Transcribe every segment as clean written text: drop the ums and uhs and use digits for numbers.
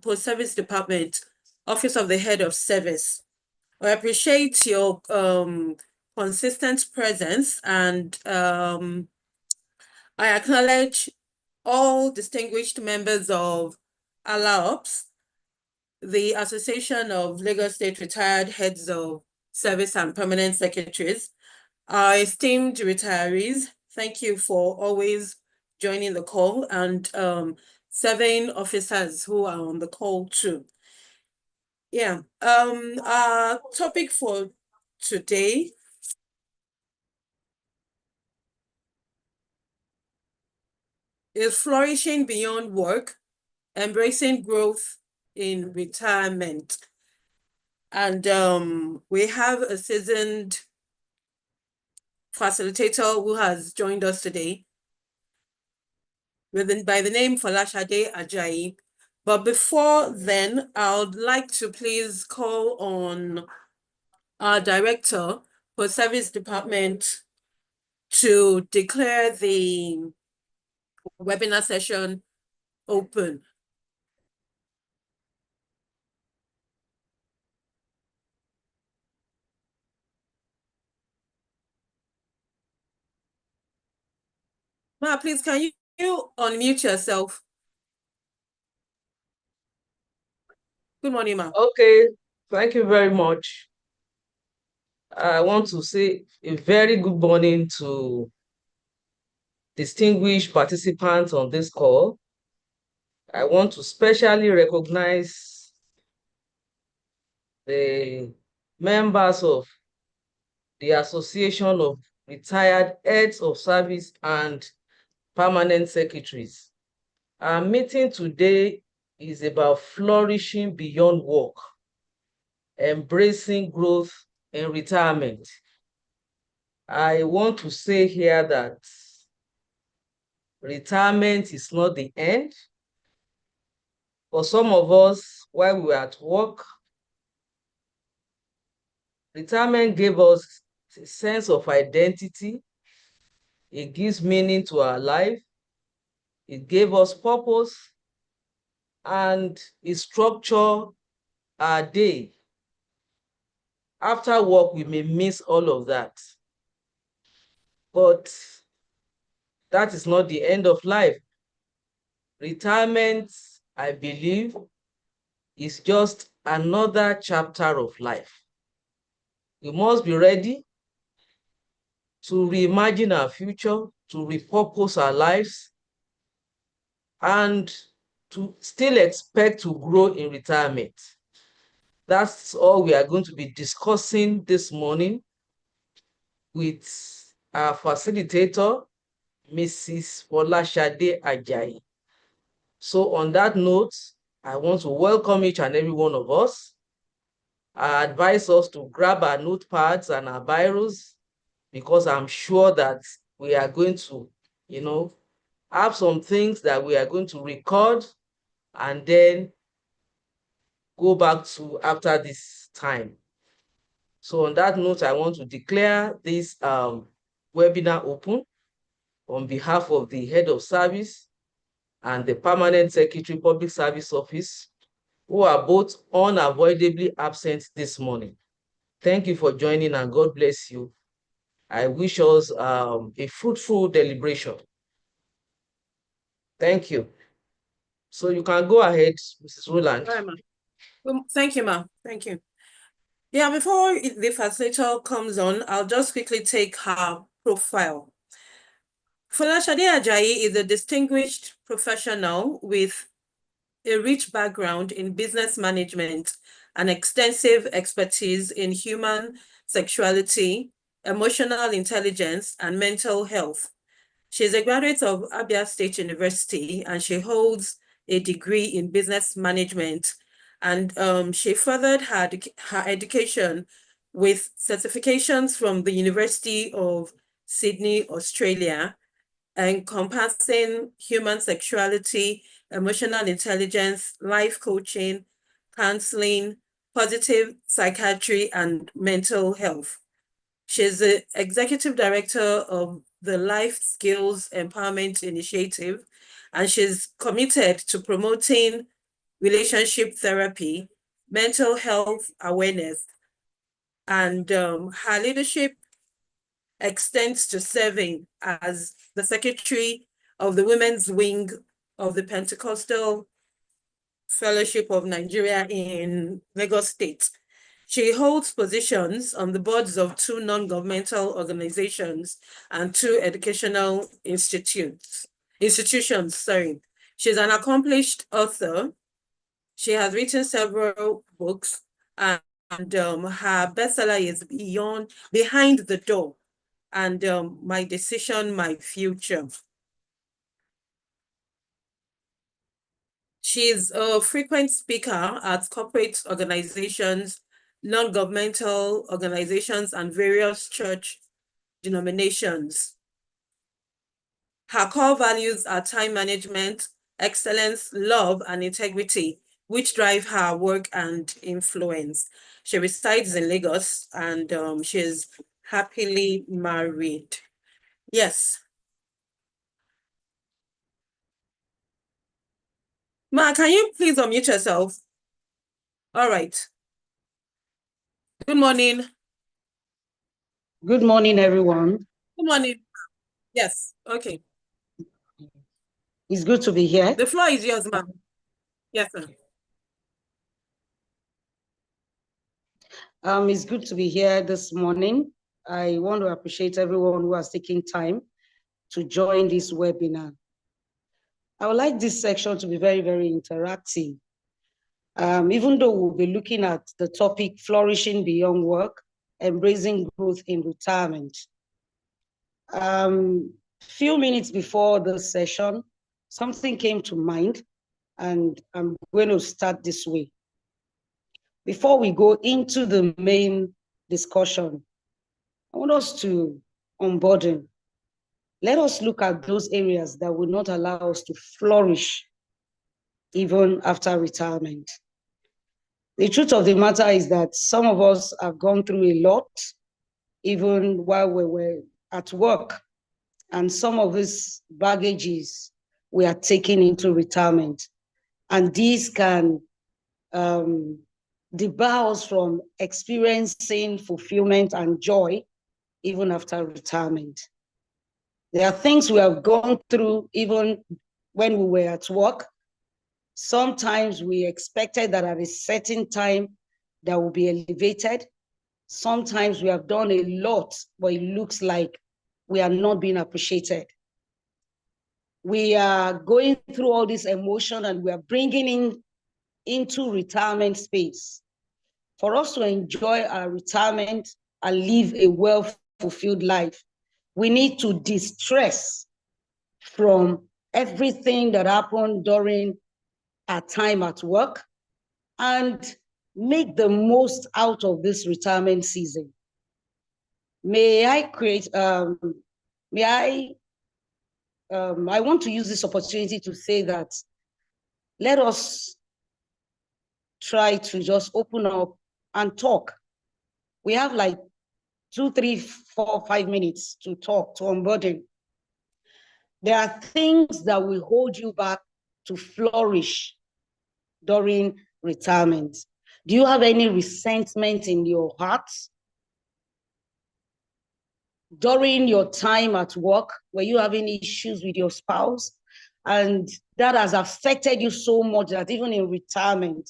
Post-Service Department, Office of the Head of Service. I appreciate your consistent presence, and I acknowledge all distinguished members of Alausa, the Association of Lagos State Retired Heads of Service and Permanent Secretaries. Our esteemed retirees, thank you for always joining the call, and serving officers who are on the call too. Yeah, our topic for today is flourishing beyond work, embracing growth in retirement. And we have a seasoned facilitator who has joined us today by the name Folashade Ajayi. But before then, I would like to please call on our director for Service Department to declare the webinar session open. Ma, please, can you unmute yourself? Good morning, ma. Okay, thank you very much. I want to say a very good morning to distinguished participants on this call. I want to specially recognize the members of the Association of Retired Heads of Service and Permanent Secretaries. Our meeting today is about flourishing beyond work, embracing growth in retirement. I want to say here that retirement is not the end. For some of us, while we were at work, retirement gave us a sense of identity. It gives meaning to our life. It gave us purpose, and it structured our day. After work, we may miss all of that. But that is not the end of life. Retirement, I believe, is just another chapter of life. We must be ready to reimagine our future, to repurpose our lives, and to still expect to grow in retirement. That's all we are going to be discussing this morning with our facilitator, Mrs. Folashade Ajayi. So on that note, I want to welcome each and every one of us. I advise us to grab our notepads and our biros, because I'm sure that we are going to, have some things that we are going to record and then go back to after this time. So on that note, I want to declare this webinar open on behalf of the Head of Service and the Permanent Secretary Public Service Office, who are both unavoidably absent this morning. Thank you for joining, and God bless you. I wish us a fruitful deliberation. Thank you. So you can go ahead, Mrs. Roland. All right, ma. Thank you, ma. Thank you. Yeah, before the facilitator comes on, I'll just quickly take her profile. Folashade Ajayi is a distinguished professional with a rich background in business management and extensive expertise in human sexuality, emotional intelligence, and mental health. She is a graduate of Abia State University, and she holds a degree in business management. And she furthered her education with certifications from the University of Sydney, Australia, encompassing human sexuality, emotional intelligence, life coaching, counseling, positive psychiatry, and mental health. She's the executive director of the Life Skills Empowerment Initiative, and she's committed to promoting relationship therapy, mental health awareness, and her leadership extends to serving as the secretary of the women's wing of the Pentecostal Fellowship of Nigeria in Lagos State. She holds positions on the boards of 2 non-governmental organizations and 2 educational institutions. She's an accomplished author. She has written several books, and her bestseller is Behind the Door and My Decision, My Future. She's a frequent speaker at corporate organizations, non-governmental organizations, and various church denominations. Her core values are time management, excellence, love, and integrity, which drive her work and influence. She resides in Lagos, and she's happily married. Yes. Ma, can you please unmute yourself? All right. Good morning. Good morning, everyone. Good morning. Yes, okay. It's good to be here. The floor is yours, ma'am. Yes, sir. It's good to be here this morning. I want to appreciate everyone who has taken time to join this webinar. I would like this section to be very, very interactive. Even though we'll be looking at the topic, flourishing beyond work, embracing growth in retirement. Few minutes before the session, something came to mind, and I'm going to start this way. Before we go into the main discussion, I want us to unburden. Let us look at those areas that will not allow us to flourish even after retirement. The truth of the matter is that some of us have gone through a lot, even while we were at work, and some of these baggages we are taking into retirement. And these can debar us from experiencing fulfillment and joy even after retirement. There are things we have gone through even when we were at work. Sometimes we expected that at a certain time that will be elevated. Sometimes we have done a lot, but it looks like we are not being appreciated. We are going through all this emotion and we are bringing into retirement space. For us to enjoy our retirement and live a well-fulfilled life, we need to distress from everything that happened during our time at work and make the most out of this retirement season. I want to use this opportunity to say that let us try to just open up and talk. We have like 2, 3, 4, 5 minutes to talk, to unburden. There are things that will hold you back to flourish during retirement. Do you have any resentment in your heart? During your time at work, were you having issues with your spouse? And that has affected you so much that even in retirement,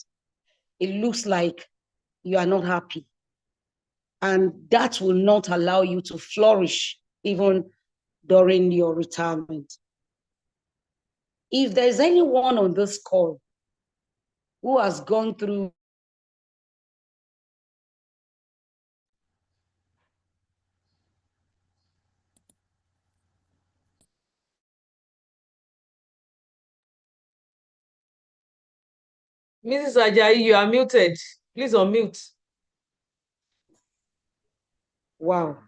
it looks like you are not happy. And that will not allow you to flourish even during your retirement. If there's anyone on this call who has gone through Mrs. Ajayi, you are muted. Please unmute. Wow.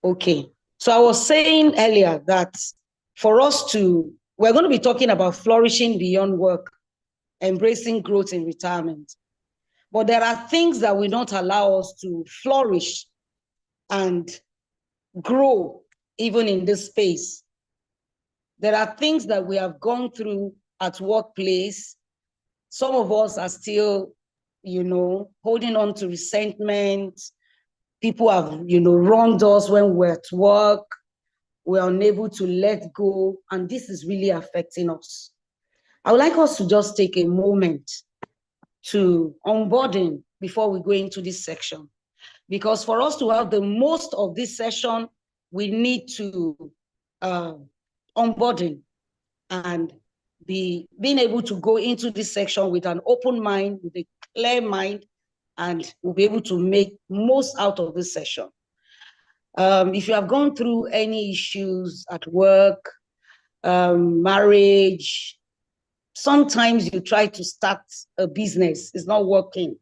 Okay. So I was saying earlier that for us we're going to be talking about flourishing beyond work, embracing growth in retirement. But there are things that will not allow us to flourish and grow even in this space. There are things that we have gone through at workplace Some of us are still, holding on to resentment. People have, wronged us when we're at work. We're unable to let go, and this is really affecting us. I would like us to just take a moment to onboarding before we go into this section. Because for us to have the most of this session, we need to onboarding and being able to go into this section with an open mind, with a clear mind, and we'll be able to make most out of this session. If you have gone through any issues at work, marriage, sometimes you try to start a business, it's not working,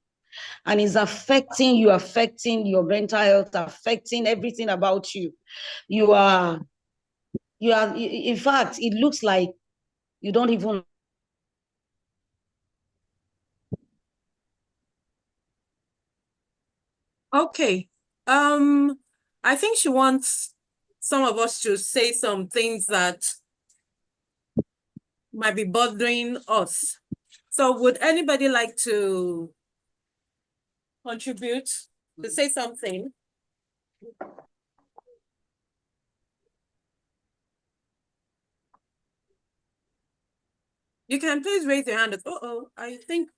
and it's affecting you, affecting your mental health, affecting everything about you. You are, in fact, it looks like you don't even. Okay. I think she wants some of us to say some things that might be bothering us. So would anybody like to contribute, to say something? You can please raise your hand. I think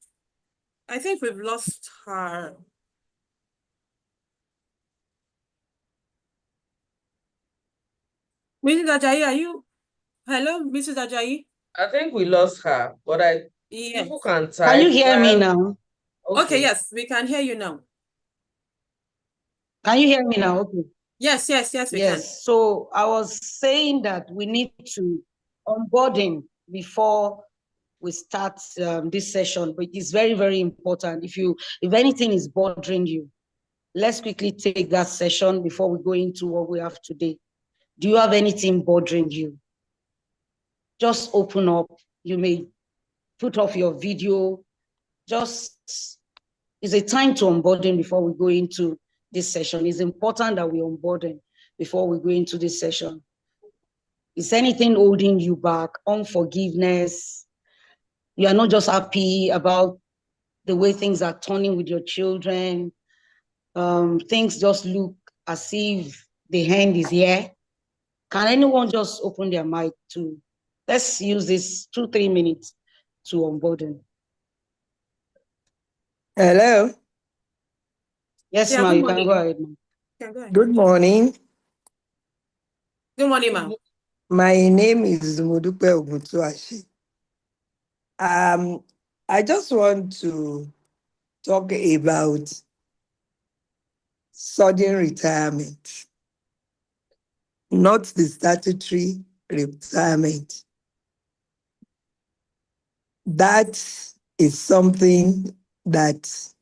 we've lost her. Mrs. Ajayi, are you? Hello, Mrs. Ajayi? I think we lost her, but Yes. people can type. Can you hear me now? Okay, yes, we can hear you now. Can you hear me now? Okay. Yes, we can. So I was saying that we need to onboarding before we start this session, but it's very, very important. If anything is bothering you, let's quickly take that session before we go into what we have today. Do you have anything bothering you? Just open up. You may put off your video. It's a time to onboarding before we go into this session. It's important that we onboarding before we go into this session. Is anything holding you back? Unforgiveness? You are not just happy about the way things are turning with your children. Things just look as if the hand is here. Can anyone just open their mic let's use this 2-3 minutes to onboarding. Hello. Yes, Yeah, ma'am, you good can go ahead, ma'am. Yeah, go ahead. Good morning. Good morning, ma'am. My name is Modupe Oguntuashi. I just want to talk about sudden retirement, not the statutory retirement. That is something that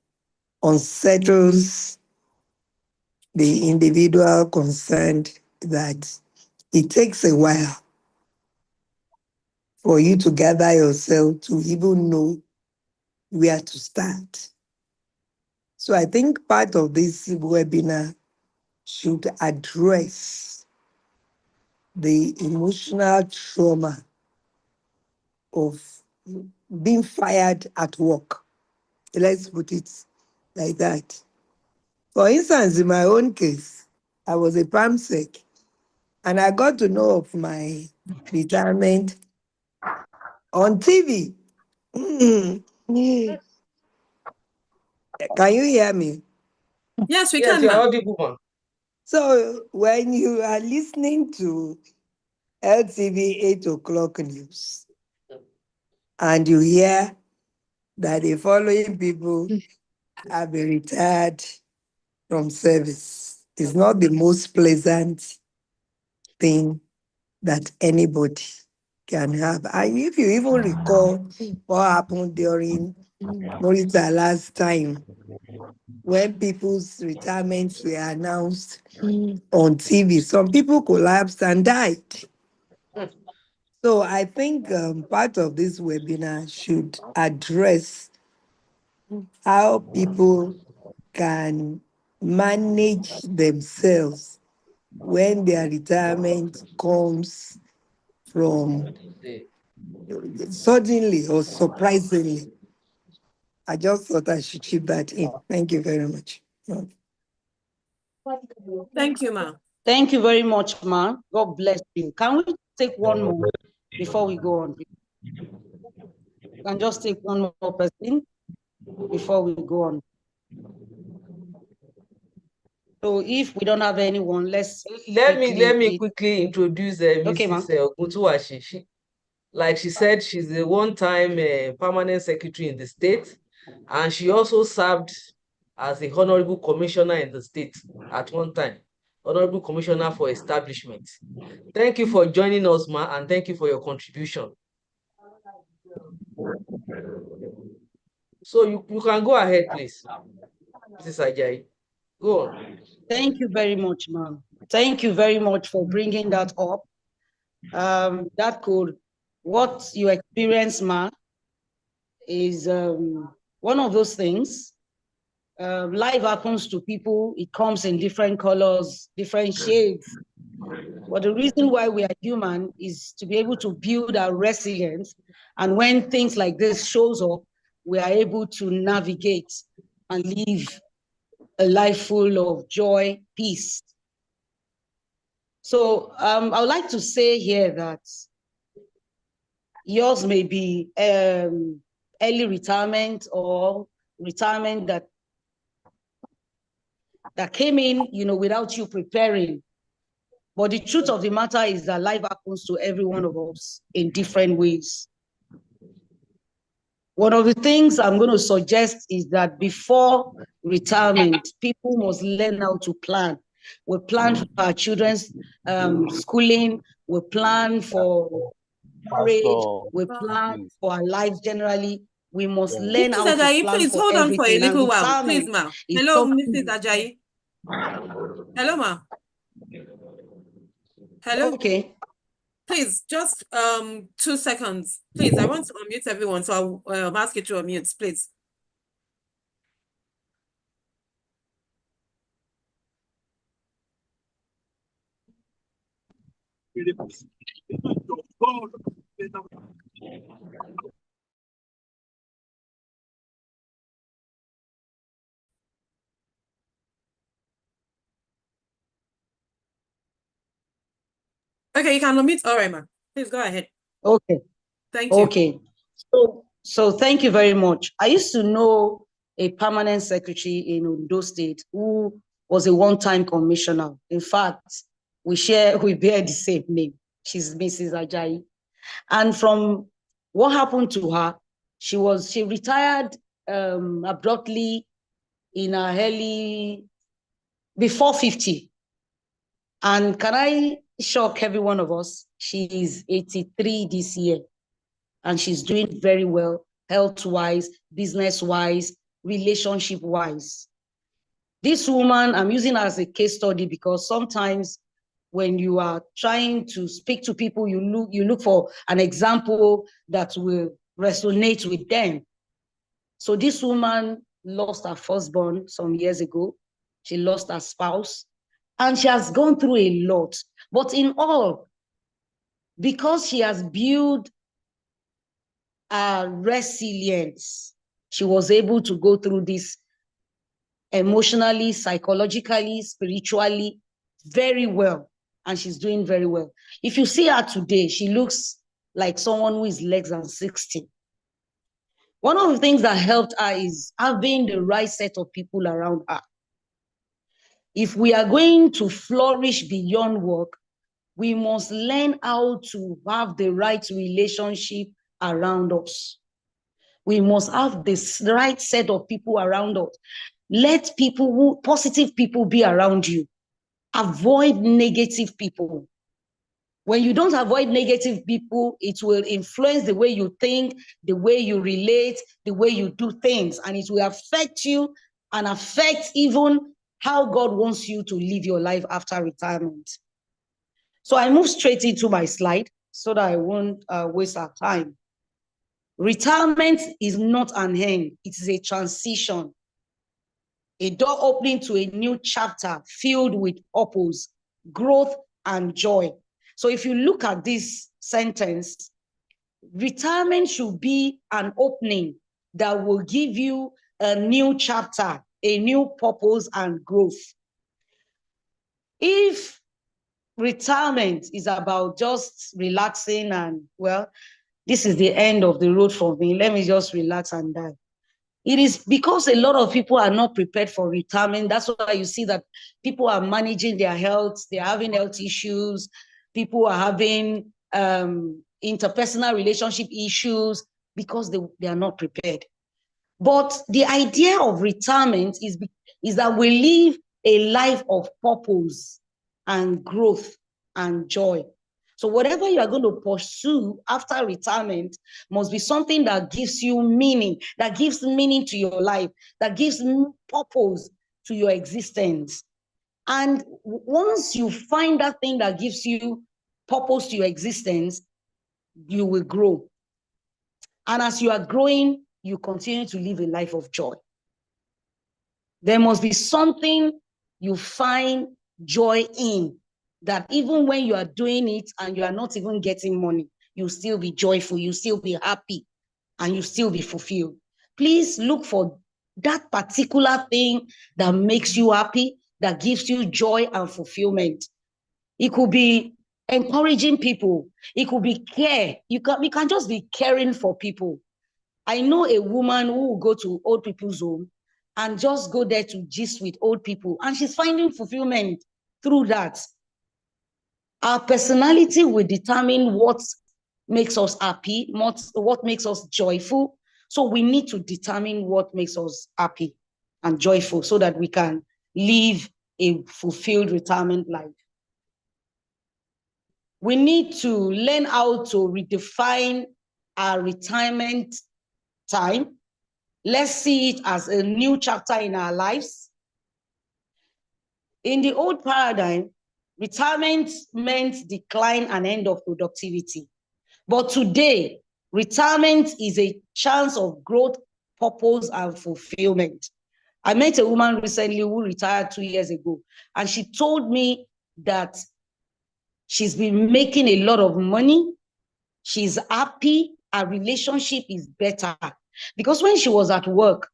unsettles the individual concerned, that it takes a while for you to gather yourself to even know where to start. So I think part of this webinar should address the emotional trauma of being fired at work. Let's put it like that. For instance, in my own case, I was a PAMSEC, and I got to know of my retirement on TV. Can you hear me? Yes, we Yes, can, you're ma'am. audible, ma'am. So when you are listening to LTV 8 o'clock news and you hear that the following people have been retired from service, it's not the most pleasant thing that anybody can have. And if you even recall what happened during Morita last time, when people's retirements were announced on TV, some people collapsed and died. So I think part of this webinar should address how people can manage themselves when their retirement comes from suddenly or surprisingly. I just thought I should chip that in. Thank you very much. Thank you, ma. Thank you very much, ma. God bless you. Can we take one more before we go on? We can just take one more person before we go on. So if we don't have anyone, let's let me quickly introduce Okay, Mrs. Oguntuwashi. Like she said, she's a one-time permanent secretary in the state, and she also served as the honorable commissioner in the state at one time, honorable commissioner for establishment. Thank you for joining us, ma, and thank you for your contribution. So you can go ahead, please, Mrs. Ajayi. Go on. Thank you very much, ma'am. Thank you very much for bringing that up. What you experience, ma, is one of those things. Life happens to people. It comes in different colors, different shades. But the reason why we are human is to be able to build our resilience. And when things like this shows up, we are able to navigate and live a life full of joy, peace. So I would like to say here that yours may be early retirement or retirement that came in, without you preparing. But the truth of the matter is that life happens to every one of us in different ways. One of the things I'm going to suggest is that before retirement, people must learn how to plan. We plan for our children's schooling, we plan for marriage, we plan for our life generally. We must learn how to Ajayi, plan please for hold on for a everything. little while. Please, ma. Hello, Mrs. Ajayi. Hello, ma. Hello. Okay. Please, just 2 seconds. Please, I want to unmute everyone, so I'll ask you to unmute, please. Okay, you can unmute. All right, ma. Please go ahead. Okay. Thank you. Okay. So thank you very much. I used to know a permanent secretary in Ondo State who was a one-time commissioner. In fact, we bear the same name. She's Mrs. Ajayi. And from what happened to her, she retired abruptly in her before 50. And can I shock every one of us? She is 83 this year. And she's doing very well, health-wise, business-wise, relationship-wise. This woman, I'm using her as a case study because sometimes when you are trying to speak to people, you look for an example that will resonate with them. So this woman lost her firstborn some years ago. She lost her spouse, and she has gone through a lot. But in all, because she has built resilience, she was able to go through this emotionally, psychologically, spiritually, very well. And she's doing very well. If you see her today, she looks like someone who is less than 60. One of the things that helped her is having the right set of people around her. If we are going to flourish beyond work, we must learn how to have the right relationship around us. We must have this right set of people around us. Let positive people be around you. Avoid negative people. When you don't avoid negative people, it will influence the way you think, the way you relate, the way you do things, and it will affect you and affect even how God wants you to live your life after retirement. So I move straight into my slide so that I won't waste our time. Retirement is not an end, it is a transition. A door opening to a new chapter filled with purpose, growth, and joy. So if you look at this sentence, retirement should be an opening that will give you a new chapter, a new purpose and growth. If retirement is about just relaxing and, well, this is the end of the road for me, let me just relax and die. It is because a lot of people are not prepared for retirement. That's why you see that people are managing their health, they're having health issues, people are having interpersonal relationship issues because they are not prepared. But the idea of retirement is that we live a life of purpose and growth and joy. So whatever you are going to pursue after retirement must be something that gives you meaning, that gives meaning to your life, that gives purpose to your existence. And once you find that thing that gives you purpose to your existence, you will grow. And as you are growing, you continue to live a life of joy. There must be something you find joy in, that even when you are doing it and you are not even getting money, you still be joyful, you still be happy, and you still be fulfilled. Please look for that particular thing that makes you happy, that gives you joy and fulfillment. It could be encouraging people. It could be care. You can just be caring for people. I know a woman who will go to old people's home and just go there to gist with old people, and she's finding fulfillment through that. Our personality will determine what makes us happy, what makes us joyful. So we need to determine what makes us happy and joyful so that we can live a fulfilled retirement life. We need to learn how to redefine our retirement time. Let's see it as a new chapter in our lives. In the old paradigm, retirement meant decline and end of productivity. But today, retirement is a chance of growth, purpose, and fulfillment. I met a woman recently who retired 2 years ago, and she told me that she's been making a lot of money. She's happy. Her relationship is better. Because when she was at work,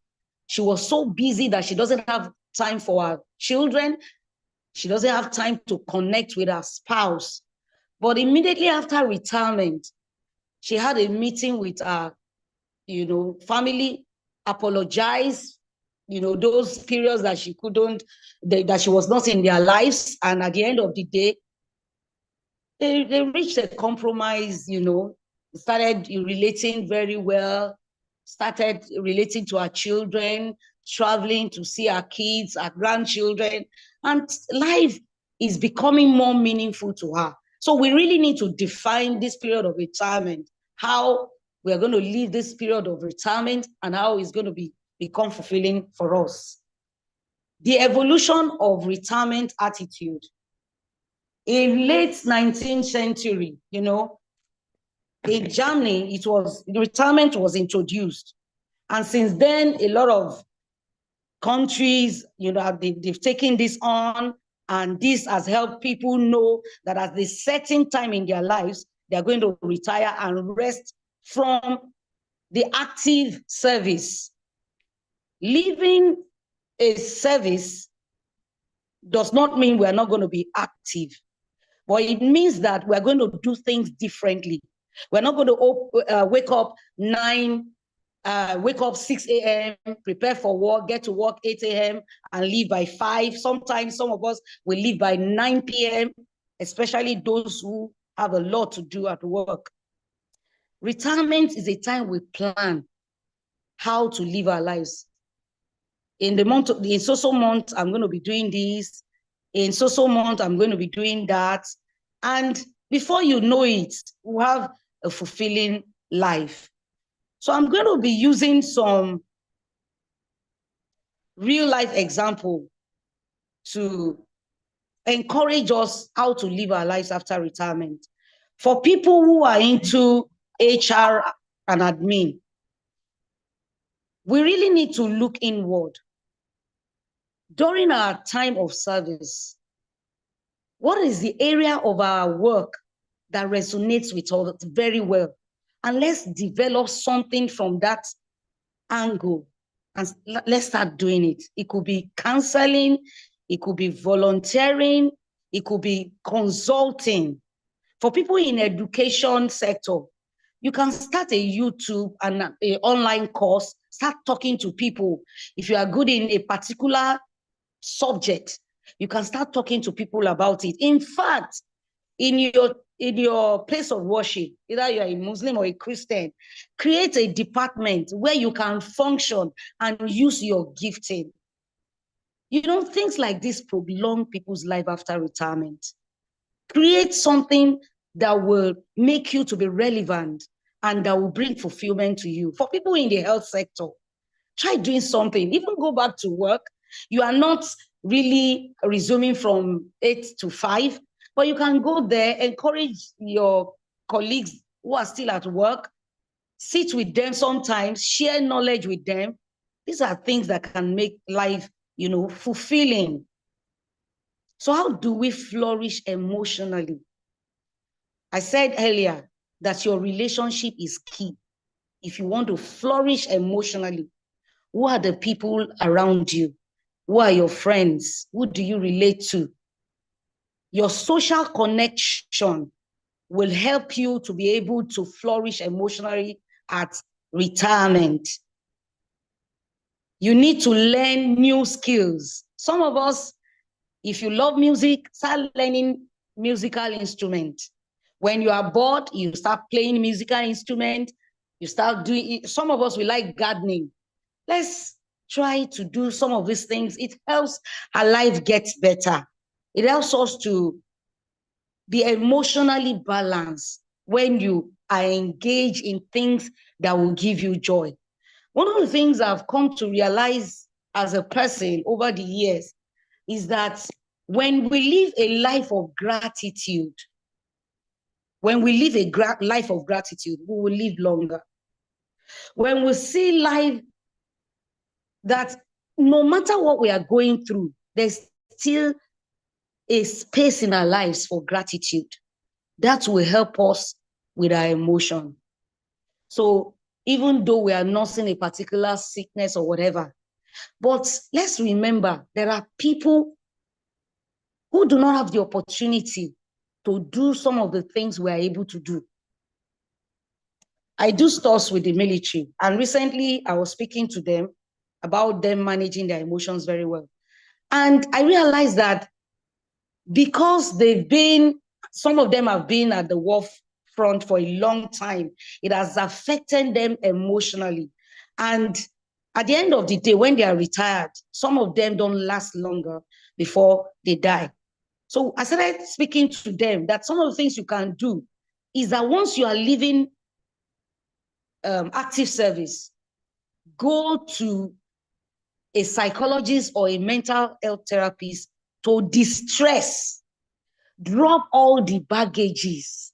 she was so busy that she doesn't have time for her children. She doesn't have time to connect with her spouse. But immediately after retirement, she had a meeting with her, family, apologized, those periods that she couldn't, that she was not in their lives. And at the end of the day, they reached a compromise, started relating very well, started relating to our children, traveling to see our kids, our grandchildren, and life is becoming more meaningful to her. So we really need to define this period of retirement, how we are going to live this period of retirement and how it's going to become fulfilling for us. The evolution of retirement attitude. In late 19th century, in Germany, retirement was introduced. And since then, a lot of countries, they've taken this on, and this has helped people know that at a certain time in their lives, they're going to retire and rest from the active service. Leaving a service does not mean we're not going to be active, but it means that we're going to do things differently. We're not going to wake up 6 a.m., prepare for work, get to work 8 a.m., and leave by 5. Sometimes some of us will leave by 9 p.m., especially those who have a lot to do at work. Retirement is a time we plan how to live our lives. In so month, I'm going to be doing this. In so month, I'm going to be doing that. And before you know it, we'll have a fulfilling life. So I'm going to be using some real life example to encourage us how to live our lives after retirement. For people who are into HR and admin, we really need to look inward. During our time of service, what is the area of our work that resonates with us very well? And let's develop something from that angle, and let's start doing it. It could be counseling, it could be volunteering, it could be consulting. For people in education sector, you can start a YouTube and an online course, start talking to people. If you are good in a particular subject, you can start talking to people about it. In fact, in your place of worship, either you're a Muslim or a Christian, create a department where you can function and use your gifting. You know, things like this prolong people's life after retirement. Create something that will make you to be relevant and that will bring fulfillment to you. For people in the health sector, try doing something. Even go back to work. You are not really resuming from 8 to 5, but you can go there, encourage your colleagues who are still at work, sit with them sometimes, share knowledge with them. These are things that can make life, you know, fulfilling. So how do we flourish emotionally? I said earlier that your relationship is key. If you want to flourish emotionally, who are the people around you? Who are your friends? Who do you relate to? Your social connection will help you to be able to flourish emotionally at retirement. You need to learn new skills. Some of us, if you love music, start learning musical instruments. When you are bored, you start playing musical instrument. You start doing it. Some of us, we like gardening. Let's try to do some of these things. It helps our life get better. It helps us to be emotionally balanced when you are engaged in things that will give you joy. One of the things I've come to realize as a person over the years is that when we live a life of gratitude, when we live a life of gratitude, we will live longer. When we see life that no matter what we are going through, there's still a space in our lives for gratitude. That will help us with our emotion. So even though we are nursing a particular sickness or whatever, but let's remember there are people who do not have the opportunity to do some of the things we are able to do. I do stores with the military, and recently I was speaking to them about them managing their emotions very well. And I realized that because some of them have been at the war front for a long time, it has affected them emotionally. And at the end of the day, when they are retired, some of them don't last longer before they die. So I started speaking to them that some of the things you can do is that once you are leaving active service, go to a psychologist or a mental health therapist to distress. Drop all the baggages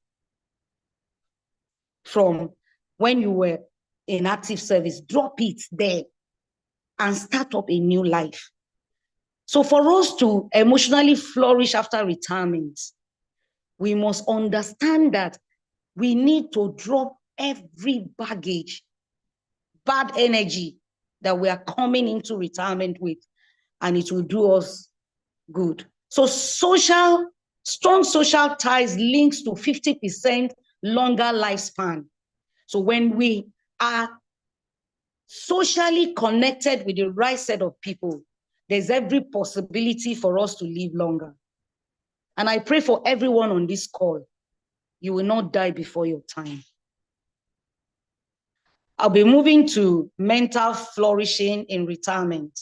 from when you were in active service. Drop it there and start up a new life. So for us to emotionally flourish after retirement, we must understand that we need to drop every baggage, bad energy that we are coming into retirement with, and it will do us good. So strong social ties links to 50% longer lifespan. So when we are socially connected with the right set of people, there's every possibility for us to live longer. And I pray for everyone on this call, you will not die before your time. I'll be moving to mental flourishing in retirement.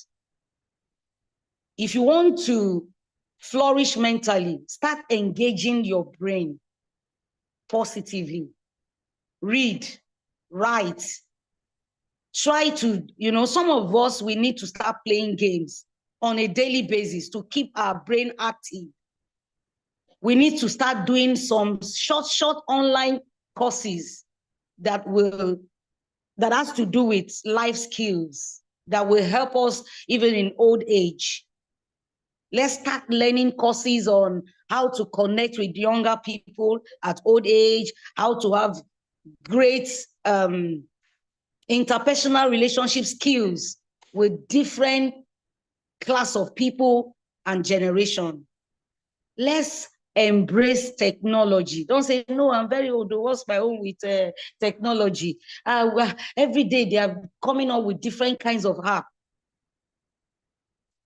If you want to flourish mentally, start engaging your brain positively. Read, write. Try to, some of us, we need to start playing games on a daily basis to keep our brain active. We need to start doing some short online courses that has to do with life skills that will help us even in old age. Let's start learning courses on how to connect with younger people at old age, how to have great interpersonal relationship skills with different class of people and generation. Let's embrace technology. Don't say, no, I'm very old. What's my own with technology? Every day they are coming up with different kinds of apps.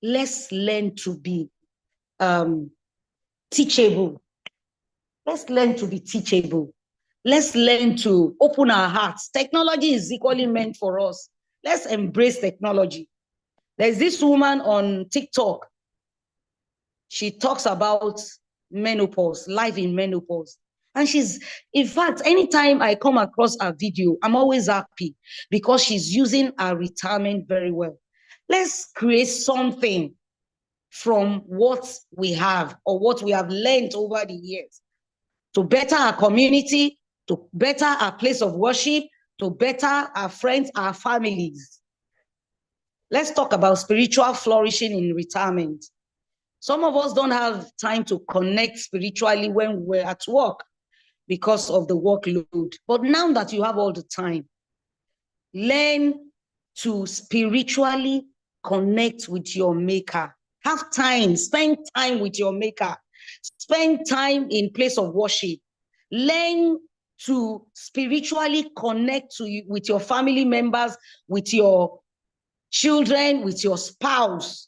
Let's learn to be teachable. Let's learn to be teachable. Let's learn to open our hearts. Technology is equally meant for us. Let's embrace technology. There's this woman on TikTok. She talks about menopause, life in menopause. And in fact, anytime I come across a video, I'm always happy because she's using her retirement very well. Let's create something from what we have or what we have learned over the years to better our community, to better our place of worship, to better our friends, our families. Let's talk about spiritual flourishing in retirement. Some of us don't have time to connect spiritually when we're at work because of the workload. But now that you have all the time, learn to spiritually connect with your maker. Have time, spend time with your maker. Spend time in place of worship. Learn to spiritually connect with your family members, with your children, with your spouse.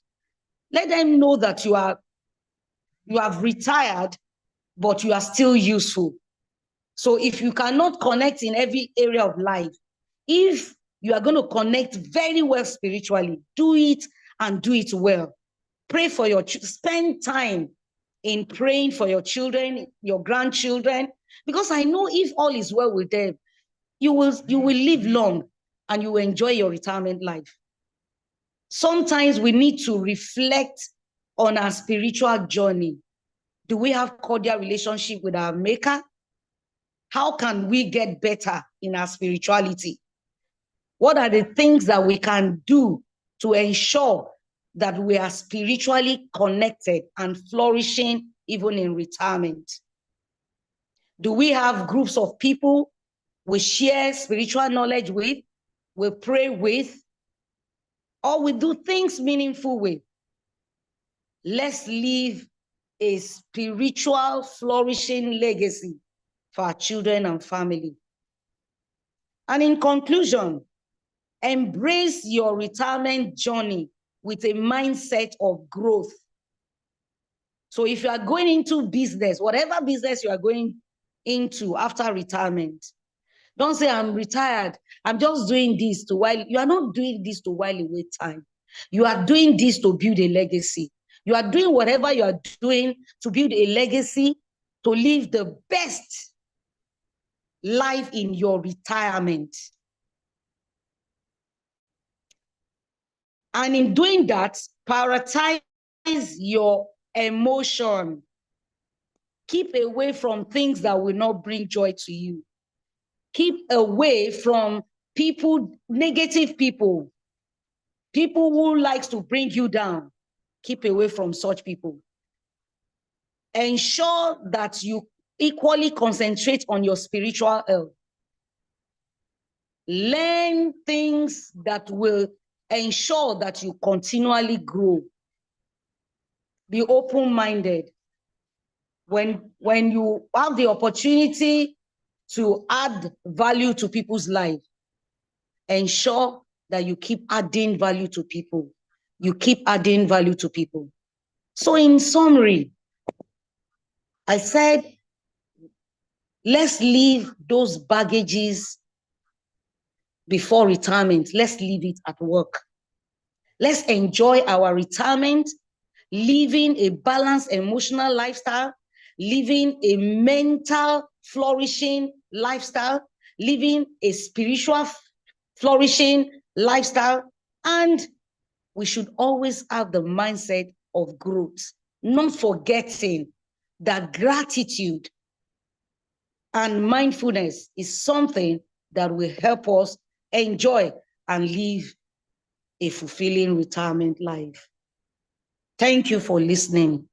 Let them know that you have retired, but you are still useful. So if you cannot connect in every area of life, if you are going to connect very well spiritually, do it and do it well. Pray for spend time in praying for your children, your grandchildren, because I know if all is well with them, you will live long and you will enjoy your retirement life. Sometimes we need to reflect on our spiritual journey. Do we have cordial relationship with our maker? How can we get better in our spirituality? What are the things that we can do to ensure that we are spiritually connected and flourishing even in retirement? Do we have groups of people we share spiritual knowledge with, we pray with, or we do things meaningful with? Let's leave a spiritual flourishing legacy for our children and family. And in conclusion, embrace your retirement journey with a mindset of growth. So if you are going into business, whatever business you are going into after retirement, don't say, I'm retired, I'm just doing this to while. You are not doing this to while away time. You are doing this to build a legacy. You are doing whatever you are doing to build a legacy, to live the best life in your retirement. And in doing that, prioritize your emotion. Keep away from things that will not bring joy to you. Keep away from people, negative people who likes to bring you down. Keep away from such people. Ensure that you equally concentrate on your spiritual health. Learn things that will ensure that you continually grow. Be open-minded. When you have the opportunity to add value to people's lives, ensure that you keep adding value to people. You keep adding value to people. So in summary, I said, let's leave those baggages before retirement. Let's leave it at work. Let's enjoy our retirement, living a balanced emotional lifestyle, living a mental flourishing lifestyle, living a spiritual flourishing lifestyle, and we should always have the mindset of growth, not forgetting that gratitude and mindfulness is something that will help us enjoy and live a fulfilling retirement life. Thank you for listening.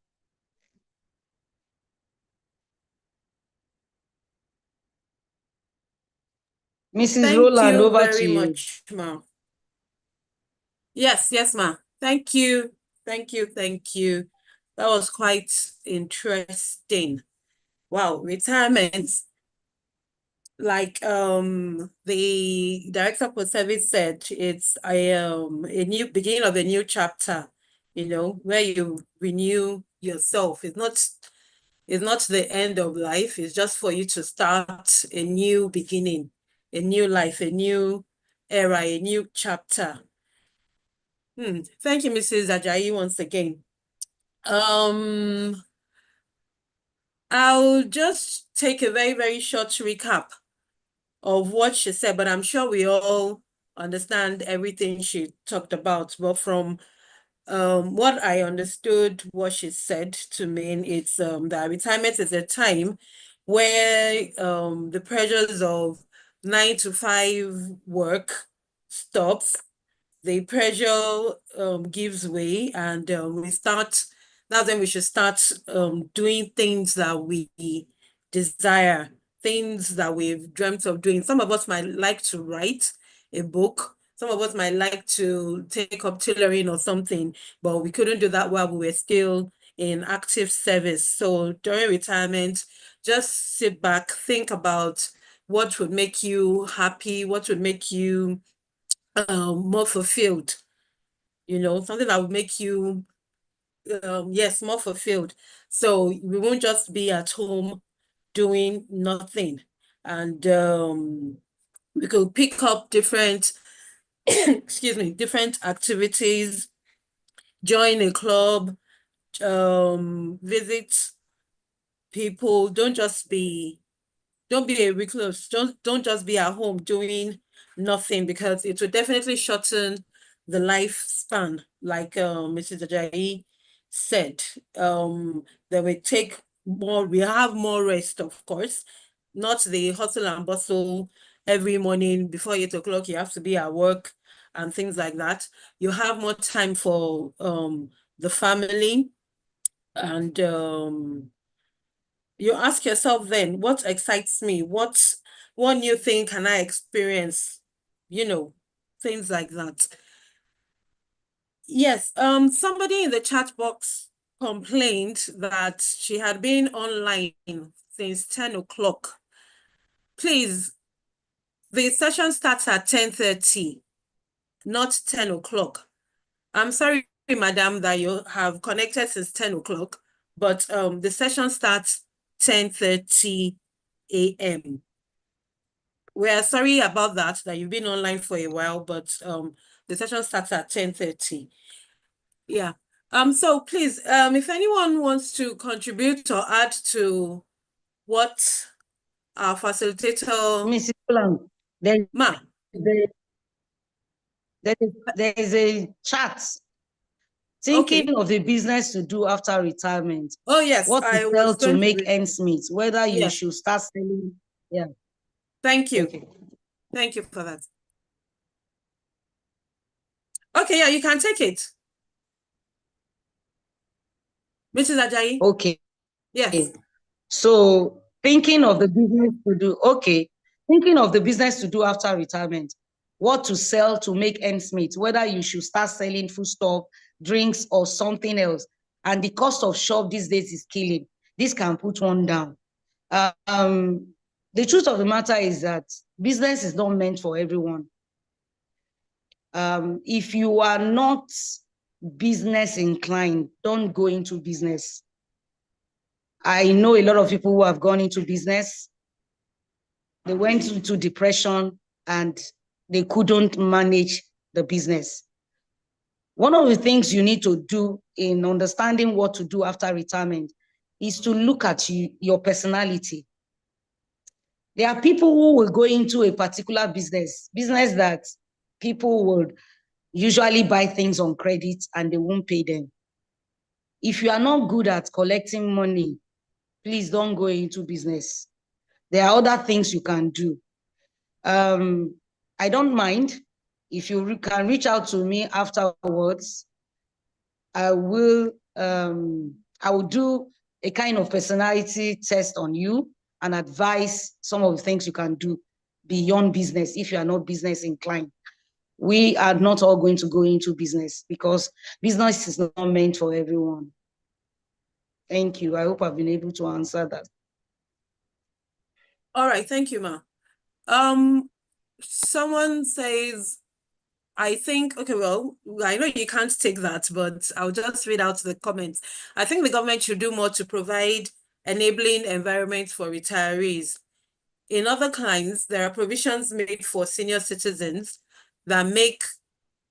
Mrs. Thank Roland, you over to very you. much, ma. Yes, ma. Thank you. Thank you. That was quite interesting. Wow, retirement. Like the director for service said, it's a new beginning of a new chapter, where you renew yourself. It's not the end of life. It's just for you to start a new beginning, a new life, a new era, a new chapter. Thank you, Mrs. Ajayi, once again. I'll just take a very, very short recap of what she said, but I'm sure we all understand everything she talked about. But from what I understood, what she said to mean, it's that retirement is a time where the pressures of 9 to 5 work stops, the pressure gives way, and that's when we should start doing things that we desire, things that we've dreamt of doing. Some of us might like to write a book. Some of us might like to take up tailoring or something, but we couldn't do that while we were still in active service. So during retirement, just sit back, think about what would make you happy, what would make you more fulfilled, something that would make you, yes, more fulfilled. So we won't just be at home doing nothing. And we could pick up different, excuse me, different activities, join a club, visit people. Don't be a recluse. Don't just be at home doing nothing, because it will definitely shorten the lifespan, like Mrs. Ajayi said. That we have more rest, of course, not the hustle and bustle every morning before 8 o'clock. You have to be at work and things like that. You have more time for the family, and you ask yourself then, what excites me? What new thing can I experience? Things like that. Yes, somebody in the chat box complained that she had been online since 10 o'clock. Please, the session starts at 10:30, not 10 o'clock. I'm sorry, madam, that you have connected since 10 o'clock, but the session starts 10:30 a.m. We're sorry about that you've been online for a while, but the session starts at 10:30. Yeah. So please, if anyone wants to contribute or add to what our facilitator, Mrs. Roland, there is a chat. Thinking of the business to do after retirement. Oh, yes. What I to was sell to going make ends meet, whether you Yes. should start selling. Yeah. Thank you. Okay. Thank you for that. Okay, yeah, you can take it. Mrs. Ajayi? Okay. Yes. So thinking of the business to do, thinking of the business to do after retirement, what to sell to make ends meet, whether you should start selling foodstuff, drinks, or something else. And the cost of shop these days is killing. This can put one down. The truth of the matter is that business is not meant for everyone. If you are not business inclined, don't go into business. I know a lot of people who have gone into business. They went into depression and they couldn't manage the business. One of the things you need to do in understanding what to do after retirement is to look at your personality. There are people who will go into a particular business that people would usually buy things on credit and they won't pay them. If you are not good at collecting money, please don't go into business. There are other things you can do. I don't mind if you can reach out to me afterwards. I will do a kind of personality test on you and advise some of the things you can do. beyond business if you are not business inclined. We are not all going to go into business because business is not meant for everyone. Thank you. I hope I've been able to answer that. All right, thank you, Ma. Someone says, I think, okay, well, I know you can't take that, but I'll just read out the comments. I think the government should do more to provide enabling environments for retirees. In other climes, there are provisions made for senior citizens that make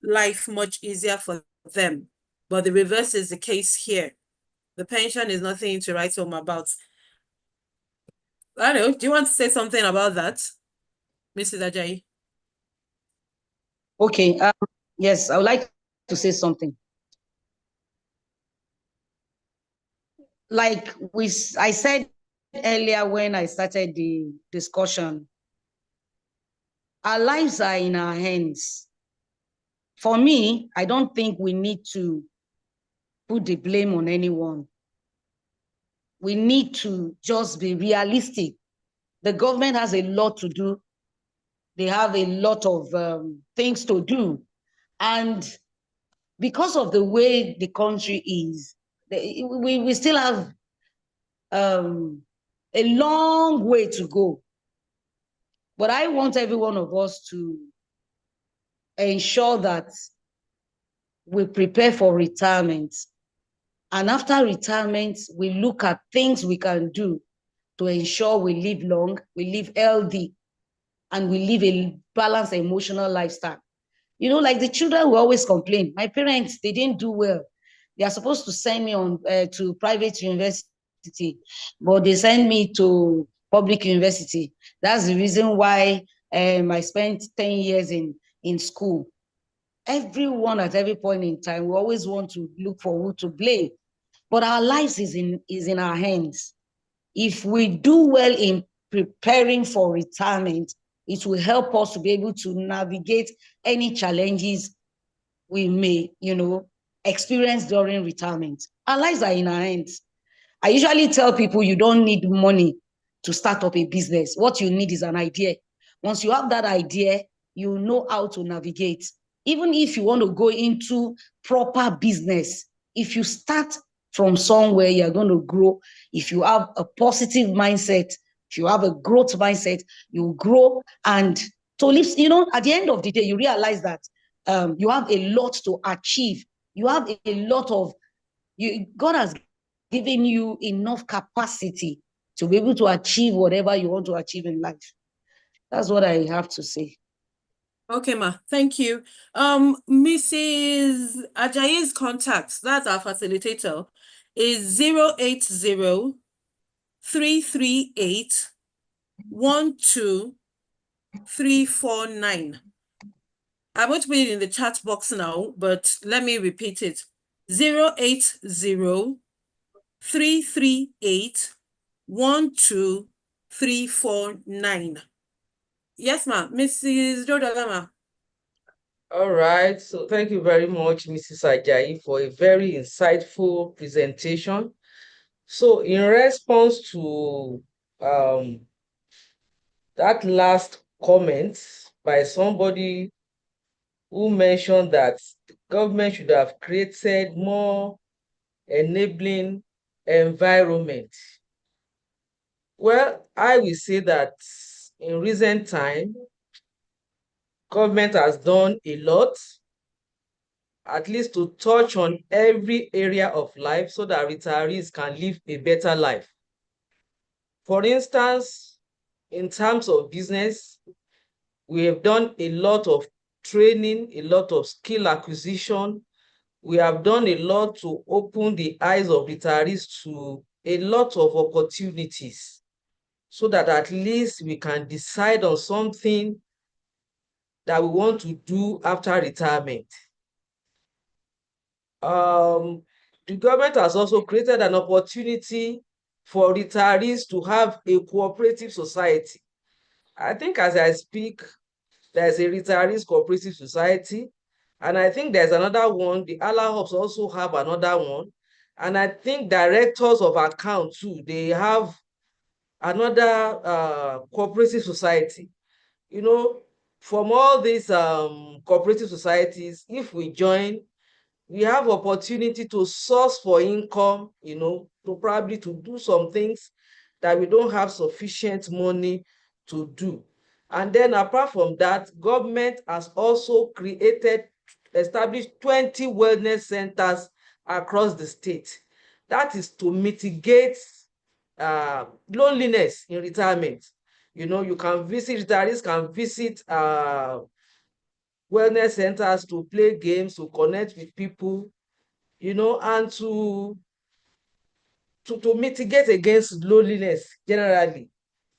life much easier for them. But the reverse is the case here. The pension is nothing to write home about. I don't know. Do you want to say something about that, Mrs. Ajayi? Okay. Yes, I would like to say something. Like I said earlier when I started the discussion, our lives are in our hands. For me, I don't think we need to put the blame on anyone. We need to just be realistic. The government has a lot to do. They have a lot of things to do. And because of the way the country is, we still have a long way to go. But I want every one of us to ensure that we prepare for retirement. And after retirement, we look at things we can do to ensure we live long, we live healthy, and we live a balanced emotional lifestyle. You know, like the children will always complain. My parents, they didn't do well. They are supposed to send me on to private university, but they send me to public university. That's the reason why I spent 10 years in school. Everyone at every point in time, we always want to look for who to blame. But our lives is in our hands. If we do well in preparing for retirement, it will help us to be able to navigate any challenges we may, experience during retirement. Our lives are in our hands. I usually tell people you don't need money to start up a business. What you need is an idea. Once you have that idea, you know how to navigate. Even if you want to go into proper business, if you start from somewhere, you're going to grow. If you have a positive mindset, if you have a growth mindset, you grow. And to live, at the end of the day, you realize that you have a lot to achieve. You have a lot of, God has given you enough capacity to be able to achieve whatever you want to achieve in life. That's what I have to say. Okay, Ma. Thank you. Mrs. Ajayi's contact, that's our facilitator, is 080 338 12349. I'm going to put it in the chat box now, but let me repeat it. 080 338 12349. Yes, ma. Mrs. Jodalama. All right. So thank you very much, Mrs. Ajayi, for a very insightful presentation. So in response to that last comment by somebody who mentioned that the government should have created more enabling environment. Well, I will say that in recent time, government has done a lot, at least to touch on every area of life so that retirees can live a better life. For instance, in terms of business, we have done a lot of training, a lot of skill acquisition. We have done a lot to open the eyes of retirees to a lot of opportunities so that at least we can decide on something that we want to do after retirement. The government has also created an opportunity for retirees to have a cooperative society. I think as I speak, there's a retirees cooperative society, and I think there's another one. The Alausa also have another one, and I think directors of account too, they have another cooperative society. you know, from all these cooperative societies, if we join, we have opportunity to source for income, you know, to probably to do some things that we don't have sufficient money to do. And then apart from that, government has also established 20 wellness centers across the state. That is to mitigate loneliness in retirement. You know, you can visit, retirees can visit wellness centers to play games, to connect with people, you know, and to mitigate against loneliness generally.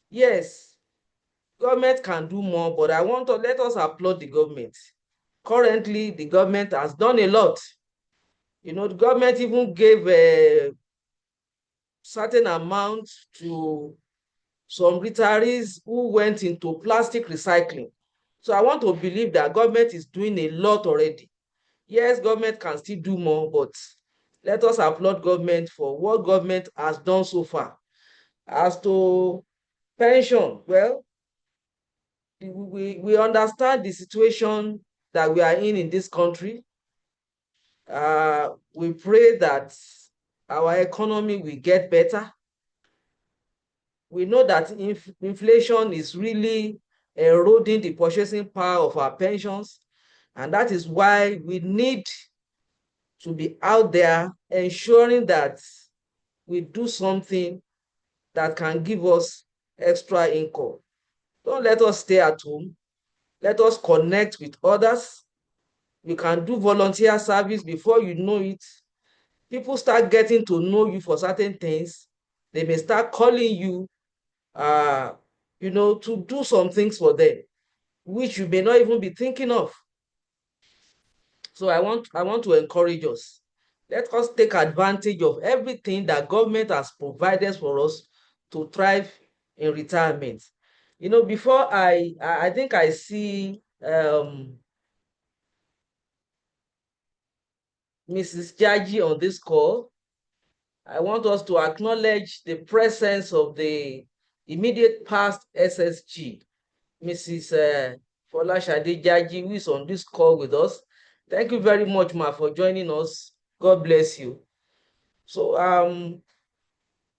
Yes, government can do more, but I want to let us applaud the government. Currently, the government has done a lot. You know, the government even gave a certain amount to some retirees who went into plastic recycling. So I want to believe that government is doing a lot already. Yes, government can still do more, but let us applaud government for what government has done so far. As to pension, well, we understand the situation that we are in this country. We pray that our economy will get better. We know that inflation is really eroding the purchasing power of our pensions, and that is why we need to be out there ensuring that we do something that can give us extra income. Don't let us stay at home. Let us connect with others. You can do volunteer service. Before you know it, people start getting to know you for certain things. They may start calling you, you know, to do some things for them, which you may not even be thinking of. So I want to encourage us. Let us take advantage of everything that government has provided for us to thrive in retirement. You know, before I think I see Mrs. Jaji on this call. I want us to acknowledge the presence of the immediate past SSG, Mrs. Folashade Jaji, who is on this call with us. Thank you very much, ma, for joining us. God bless you. So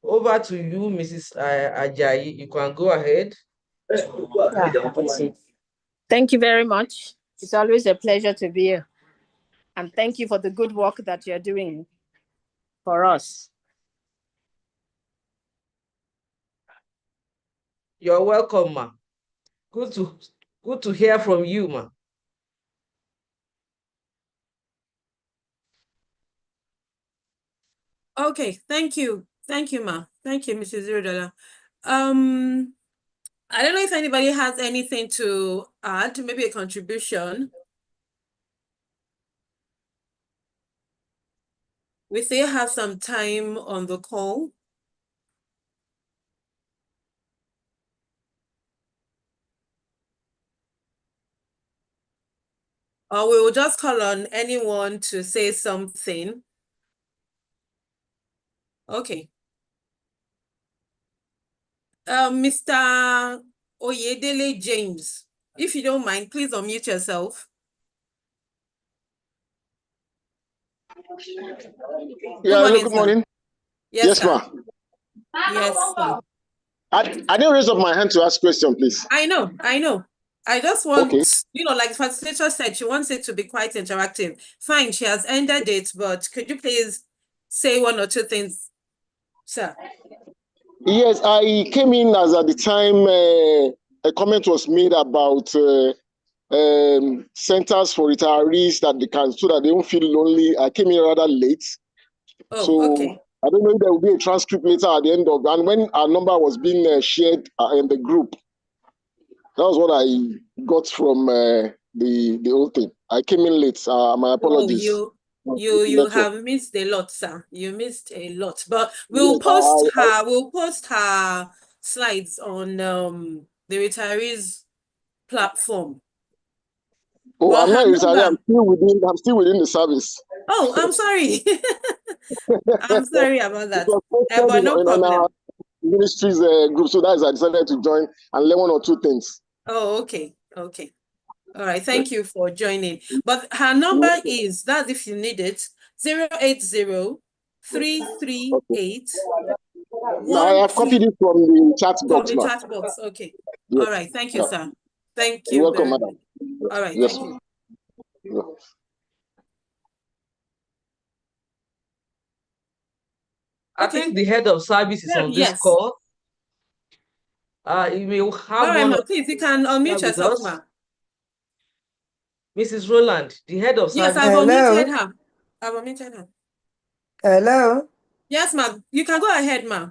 over to you, Mrs. Ajayi. You can go ahead. Thank you very much. It's always a pleasure to be here. And thank you for the good work that you're doing for us. You're welcome, ma. Good to hear from you, ma. Okay, thank you. Thank you, ma. Thank you, Mrs. Irodola. I don't know if anybody has anything to add, maybe a contribution. We still have some time on the call. Or we will just call on anyone to say something. Okay. Mr. Oyedele James, if you don't mind, please unmute yourself. Yeah, hello, good morning. Yes, ma. Yes, sir. I didn't raise up my hand to ask question, please. I know. I just want, you know, like the facilitator said, she wants it to be quite interactive. Fine, she has ended it, but could you please say one or two things, sir? Yes, I came in as at the time a comment was made about centers for retirees that they can, so that they don't feel lonely. I came in rather late. Oh, so okay. I don't know if there will be a transcript later at the end of, and when our number was being shared in the group, that was what I got from the whole thing. I came in late. My apologies. Oh, you have missed a lot, sir. You missed a lot. But we'll post her slides on the retirees platform. Oh, but I'm not retiree. I'm still within the service. Oh, I'm sorry. I'm sorry about that. But no problem. Our ministries group, so that's I decided to join and learn one or two things. Oh, okay. Okay. All right. Thank you for joining. But her number is, that's if you need it, 080 338 Now I have copied it from the chat from box, the ma'am. chat box. Okay. Yes. All right. Thank you, Yeah. sir. Thank You're you welcome, very madam. much. All right. Yes. Thank you. Yeah. I Okay. think the head of service is on this Yes. call. You may All have right, one ma. of Please, you can unmute with yourself, us. ma. Mrs. Roland, the head of Yes, service. I've Hello? unmuted her. I've unmuted her. Hello? Yes, ma. You can go ahead, ma.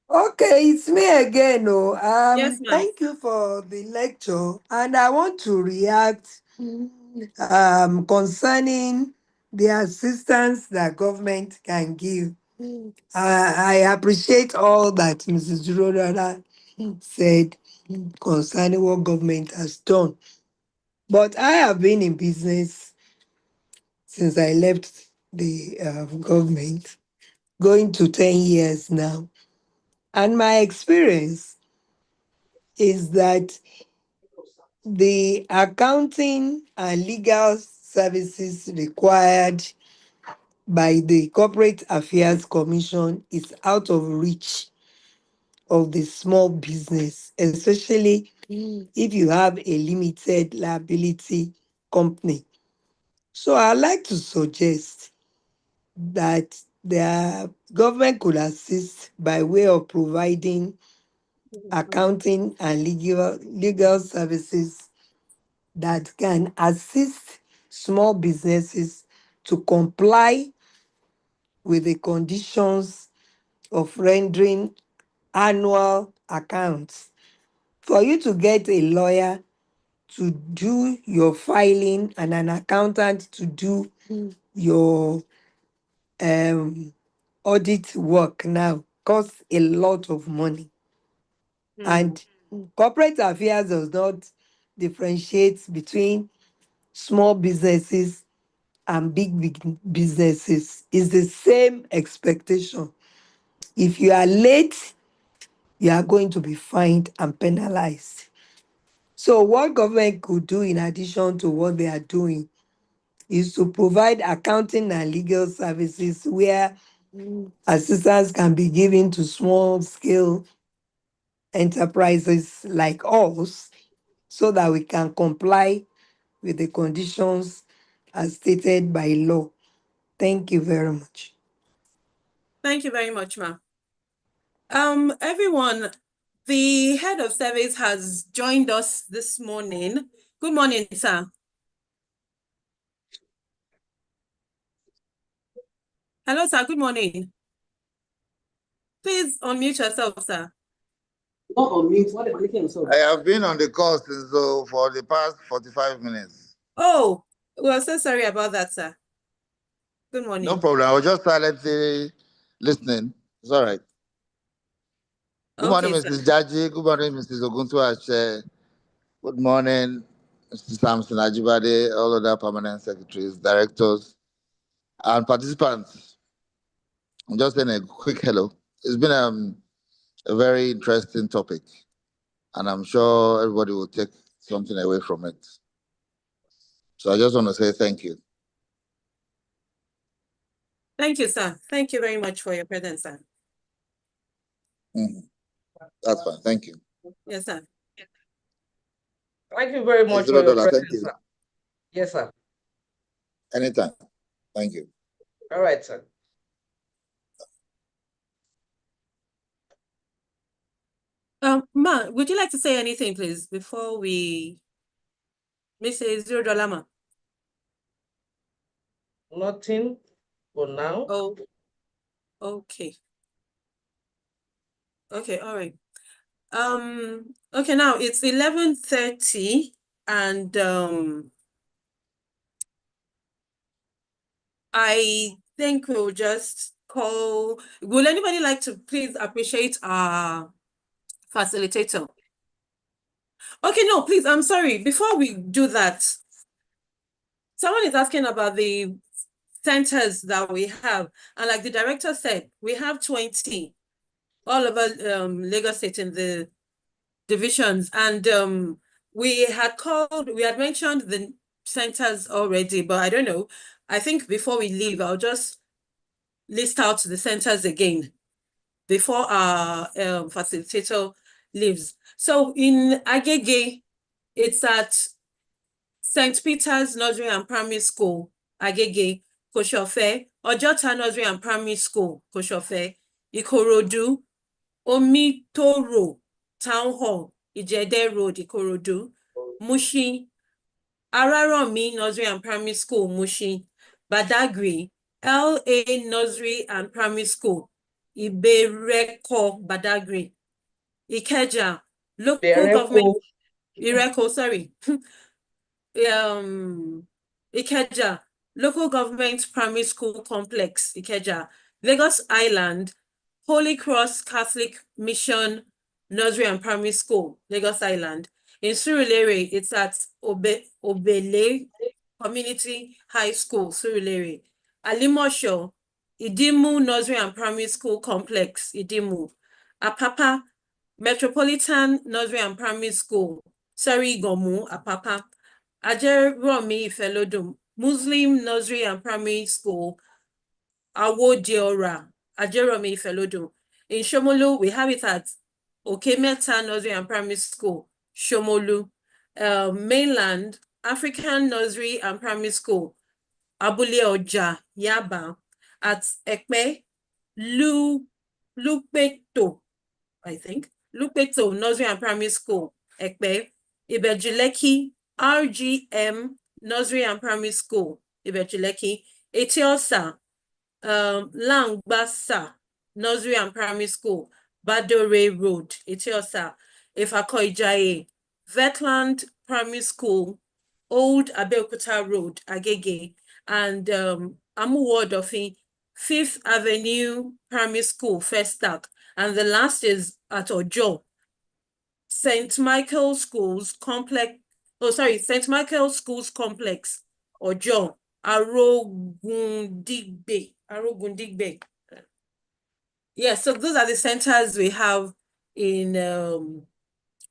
Okay, it's me again. Oh, Yes, ma. thank you for the lecture, and I want to react concerning the assistance that government can give. I appreciate all that Mrs. Rodada said concerning what government has done. But I have been in business since I left the government, going to 10 years now. And my experience is that the accounting and legal services required by the Corporate Affairs Commission is out of reach of the small business, especially if you have a limited liability company. So I'd like to suggest that the government could assist by way of providing accounting and legal services that can assist small businesses to comply with the conditions of rendering annual accounts. For you to get a lawyer to do your filing and an accountant to do your audit work now costs a lot of money. And corporate affairs does not differentiate between small businesses and big businesses. It's the same expectation. If you are late, you are going to be fined and penalized. So what government could do in addition to what they are doing is to provide accounting and legal services where assistance can be given to small scale enterprises like us so that we can comply with the conditions as stated by law. Thank you very much. Thank you very much, ma. Everyone, the head of service has joined us this morning. Good morning, sir. Hello, sir. Good morning. Please unmute yourself, sir. I have been on the call since for the past 45 minutes. Oh, we're so sorry about that, sir. Good morning. No problem. I was just silently listening. It's all right. Good morning, Okay, sir. Mrs. Jaji. Good morning, Mrs. Oguntuache. Good morning, Mr. Samson Ajibade, all other permanent secretaries, directors, and participants. I'm just saying a quick hello. It's been a very interesting topic, and I'm sure everybody will take something away from it. So I just want to say thank you. Thank you, sir. Thank you very much for your presence, sir. That's fine. Thank you. Yes, sir. Thank you very much for your presence, sir. Yes, sir. Anytime. Thank you. All right, sir. Ma, would you like to say anything, please, before we Mrs. $0? Nothing for now. Oh, okay. Okay, all right. Okay, now it's 11:30 and I think we'll just call. Would anybody like to please appreciate our facilitator? Okay, no, please, I'm sorry. Before we do that, someone is asking about the centers that we have. And like the director said, we have 20 all over Lagos State in the divisions. And we had mentioned the centers already, but I don't know. I think before we leave, I'll just list out the centers again before our facilitator leaves. So in Agege, it's at St. Peter's Nursery and Primary School, Agege, Koshofe, Ojota Nursery and Primary School, Koshofe, Ikorodu, Omitoro Town Hall, Ijede Road, Ikorodu, Mushin, Araromi Nursery and Primary School, Mushin, Badagry, LA Nursery and Primary School, Ibereko, Badagry, Ikeja, local government, Ireko, sorry, Ikeja, local government primary school complex, Ikeja, Lagos Island, Holy Cross Catholic Mission Nursery and Primary School, Lagos Island. In Surulere, it's at Obele Community High School, Surulere. Alimosho, Idimu Nursery and Primary School Complex, Idimu. Apapa, Metropolitan Nursery and Primary School, Sari Gomu, Apapa. Ajeromi Ifelodun, Muslim Nursery and Primary School, Awodeora, Ajeromi Ifelodun. In Shomolu, we have it at Okemeta Nursery and Primary School, Shomolu. Mainland, African Nursery and Primary School, Abule Oja, Yaba. At Ekpe, Lupeto, I think. Lupeto Nursery and Primary School, Ekpe. Ibejuleki, RGM Nursery and Primary School, Ibejuleki. Etiosa, Langbasa Nursery and Primary School, Badore Road, Etiosa. Ifakoijaye, Vetland Primary School, Old Abeokuta Road, Agege. And Amuwodofin, 5th Avenue Primary School, First Stack. And the last is at Ojo, St. Michael's Schools Complex. Oh, sorry, St. Michael's Schools Complex, Ojo, Arogundigbe. Yeah, so those are the centers we have in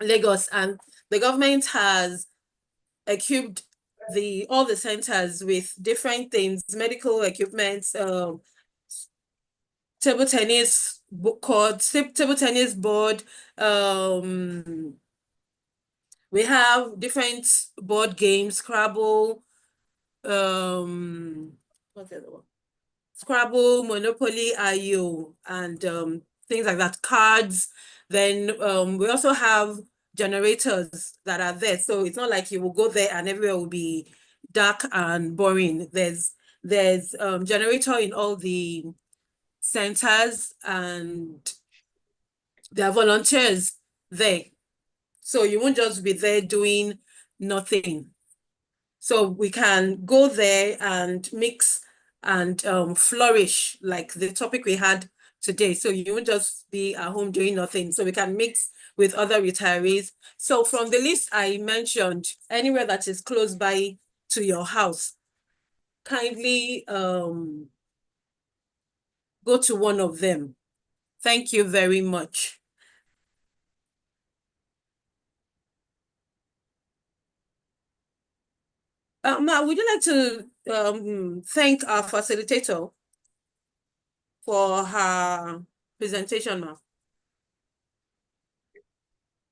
Lagos, and the government has equipped all the centers with different things, medical equipment, table tennis court, table tennis board. We have different board games, Scrabble, what's the other one? Scrabble, Monopoly, IO, and things like that, cards. Then we also have generators that are there. So it's not like you will go there and everywhere will be dark and boring. There's generator in all the centers, and there are volunteers there. So you won't just be there doing nothing. So we can go there and mix and flourish, like the topic we had today. So you won't just be at home doing nothing. So we can mix with other retirees. So from the list I mentioned, anywhere that is close by to your house, kindly go to one of them. Thank you very much. Ma, would you like to thank our facilitator for her presentation, ma?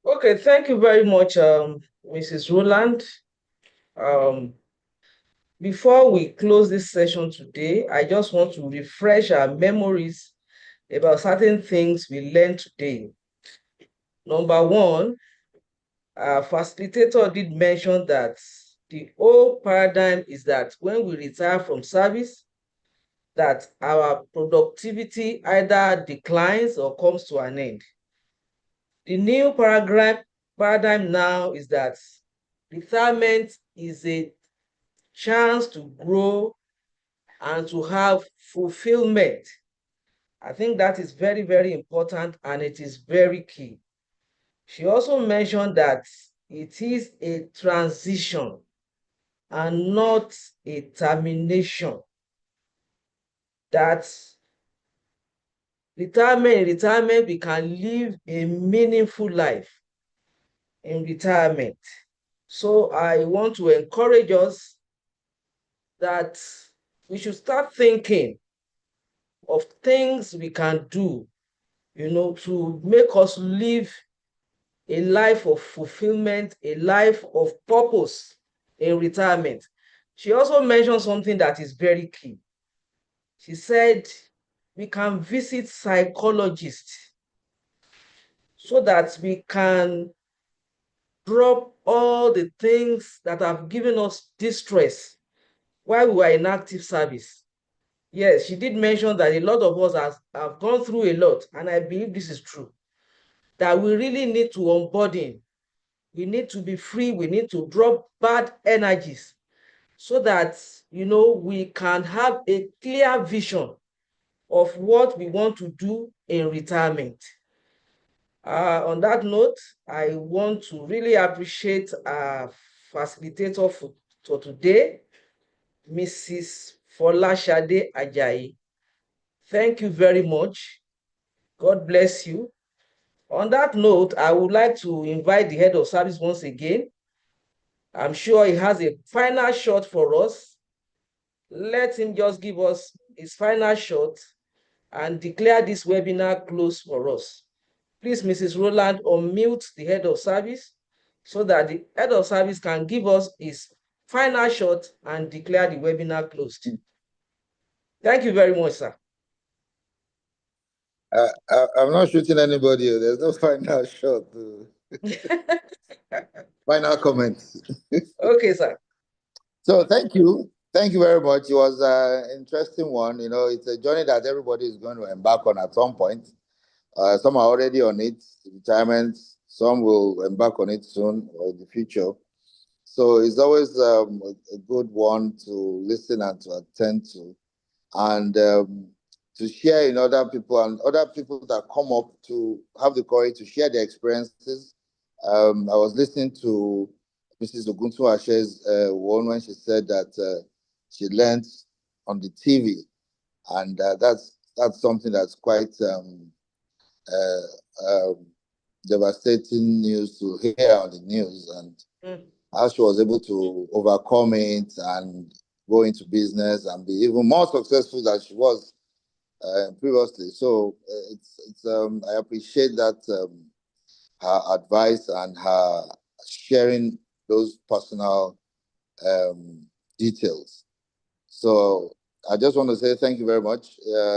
Okay, thank you very much, Mrs. Roland. Before we close this session today, I just want to refresh our memories about certain things we learned today. Number one, our facilitator did mention that the old paradigm is that when we retire from service, that our productivity either declines or comes to an end. The new paradigm now is that retirement is a chance to grow and to have fulfillment. I think that is very, very important, and it is very key. She also mentioned that it is a transition and not a termination. That in retirement, we can live a meaningful life in retirement. So I want to encourage us that we should start thinking of things we can do, to make us live a life of fulfillment, a life of purpose in retirement. She also mentioned something that is very key. She said we can visit psychologists so that we can drop all the things that have given us distress while we were in active service. Yes, she did mention that a lot of us have gone through a lot, and I believe this is true, that we really need to unburden. We need to be free. We need to drop bad energies so that, we can have a clear vision of what we want to do in retirement. On that note, I want to really appreciate our facilitator for today, Mrs. Folashade Ajayi. Thank you very much. God bless you. On that note, I would like to invite the head of service once again. I'm sure he has a final shot for us. Let him just give us his final shot and declare this webinar closed for us. Please, Mrs. Roland, unmute the head of service so that the head of service can give us his final shot and declare the webinar closed. Thank you very much, sir. I'm not shooting anybody. There's no final shot. Final comments. Okay, sir. So thank you. Thank you very much. It was an interesting one. It's a journey that everybody is going to embark on at some point. Some are already on it, retirement. Some will embark on it soon or in the future. So it's always a good one to listen and to attend to, and to share in other people and other people that come up to have the courage to share their experiences. I was listening to Mrs. Oguntu Ashe's one when she said that she learned on the TV, and that's something that's quite devastating news to hear on the news, and how she was able to overcome it and go into business and be even more successful than she was previously. So I appreciate that her advice and her sharing those personal details. So I just want to say thank you very much.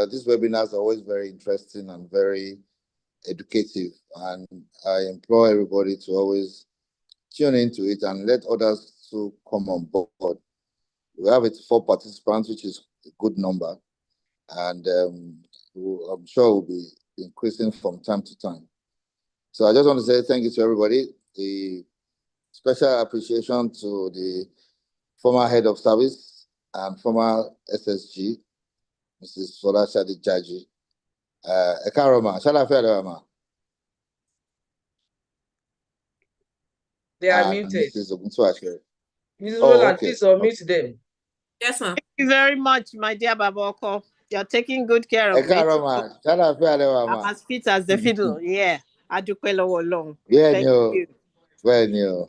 These webinars are always very interesting and very educative, and I implore everybody to always tune into it and let others to come on board. We have 4 participants, which is a good number, and I'm sure we'll be increasing from time to time. So I just want to say thank you to everybody. The special appreciation to the former head of service and former SSG, Mrs. Folashade Ajayi. Ekaroma, shall I fare, ma? They are muted. Mrs. Oguntu Ashe. Mrs. Roland, okay. please unmute them. Yes, ma'am. Thank you very much, my dear Baboko. You're taking good care of me. Ekaroma, shall I fare, I'm as fit as the fiddle. Yeah. Adukwelo long. Yeah, Thank you. Very new.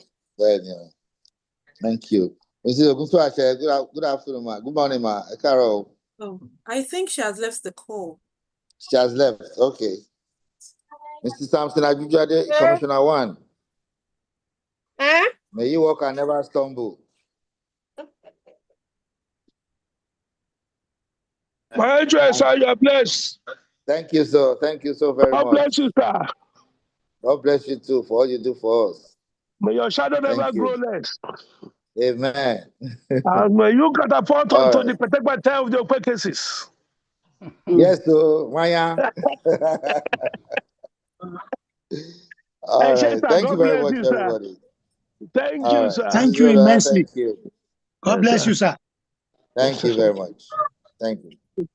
Thank you. Mrs. Oguntu Ashe, good afternoon, ma. Good morning, ma. Ekaro. Oh, I think she has left the call. She has left. Okay. Mr. Samson Ajujade, Commissioner 1. May you walk and never stumble. My address, you are blessed. Thank you, sir. Thank you so very much. God bless you, sir. God bless you too for all you do for us. May your shadow never Thank grow you. less. Amen. And may you catapult All onto right. the protected of the open cases. Yes, sir. Maya. All right. Thank you God very bless much, you, sir. everybody. Thank All you, right. sir. Thank you immensely. Thank you. God bless you, sir. Thank you very much. Thank you.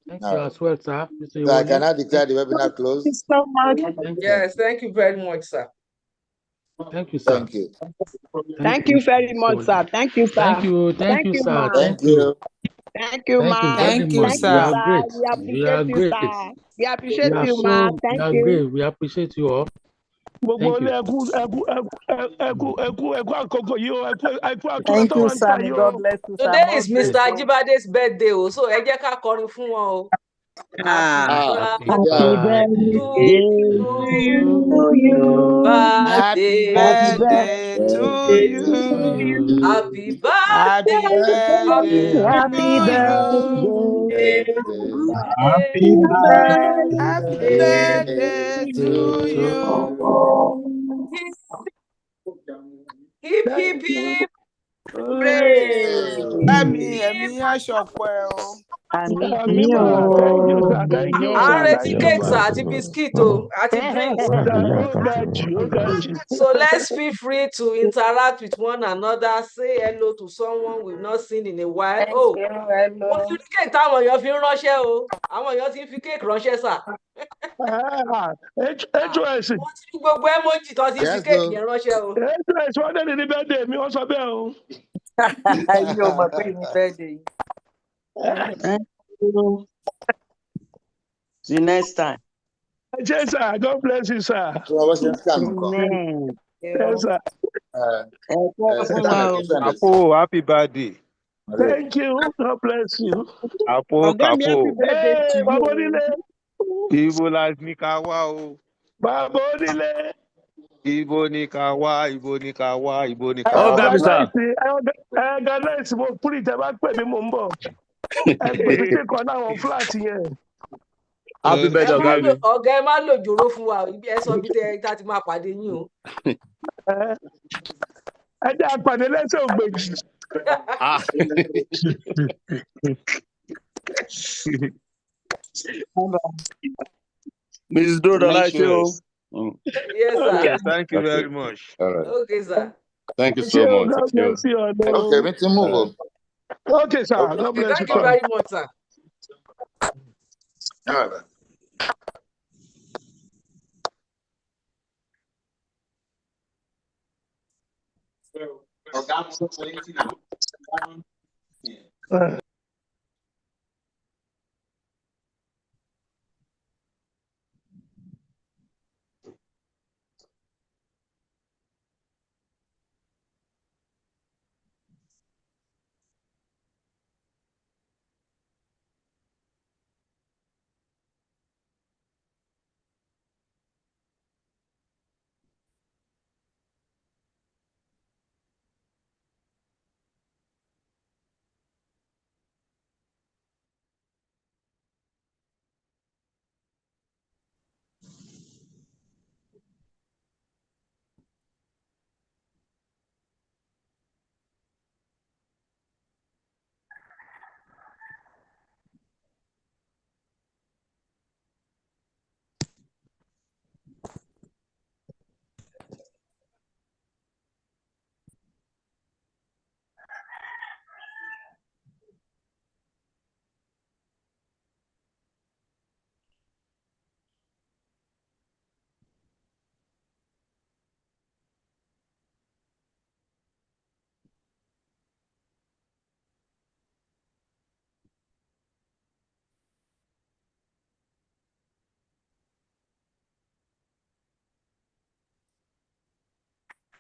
Thank All you right. as well, sir. Mr. So I Iwole. cannot declare the webinar closed. Thank you so much. Thank you. Yes, thank you very much, sir. Thank you, sir. Thank you. Thank you very much, sir. Thank you, sir. Thank you. Thank you, sir. ma. Thank you. Thank you, Thank you ma. very Thank you, much. You sir. are great. We You are appreciate you, great. sir. We You appreciate are you, ma. so. Thank You are you. great. We appreciate you all. Gbogbo Thank ilé you. ẹkú àkókò yìí o, ẹkú àtúrà Thank tó you, wà ń tà sir. May yìí God o. bless you, sir. Today More is grace. Mr. Ajibade's birthday, so ẹ jẹ́ ká kọrin fún wọn o. Happy Happy Happy birthday to birthday to you. birthday. Happy birthday to birthday birthday to to you. you. Happy you. Happy birthday. Happy birthday Happy to you. birthday. birthday. Happy Happy birthday birthday Day to to you. Hip, hip, hip. Hooray. Hooray. Ẹ̀mí aṣọ̀pẹ́ o. Àmì Àmìmọ̀, thank you, sir. o. Thank you, À ń sir. Amen. retí Thank you, cake ma. sir àti biscuit o àti drinks. Ó ga jù. So let's feel free to interact with one another, say hello to someone we've not seen in a while. Thank Oh, you. mo Hello. ti rí cake táwọn èèyàn fi ń ránṣẹ́ o. Àwọn èèyàn ti ń fi cake ránṣẹ́ sà. HOS. Mo ti rí gbogbo emoji tó ti ń fi Yes, cake no. yẹn ránṣẹ́ o. HOS wọ́n dẹ̀ ní birthday mi, wọ́n sọ bẹ́ẹ̀ o. You know my birthday. Thank you. See you next time. Yes, sir. God bless you, sir. Tí wọ́n bá ṣe ń scam nǹkan. Amen. Yes, sir. Ẹ pẹ́ fún Sísan wa o. location dẹ̀ sí. Apo, happy birthday. Thank you. God bless you. Apo, Ọ̀gá mi happy Kapo. birthday to Hey, you. Bàbá Onílé. Ibo la ní ká wá o. Bàbá Onílé. Ibo ní ká wá, ibo ní ká wá, ibo ní Ẹ ká wá. organize mo fúri tẹ bá pè mí mò ń bọ̀. Ẹ pè mí sí kan náà àwọn fúláàtì yẹn. Happy birthday, ọ̀gá mi. Ọ̀gá ẹ má lò jòrò fún wa. Ẹ sọ bí tá ti máa pàdé yín o. Ẹ jẹ́ àpàdé lẹ́sẹ̀ ògbèjì. Ah. Mrs. Dodo, I show. Yes, sir. Okay, thank you Okay. very much. All right. Okay, sir. Thank you Ṣé so o much. God bless you ọ̀dọ́? Okay, mi ti move o. Okay, sir. God Okay, bless thank you, you sir. very much, sir. All right. Uh,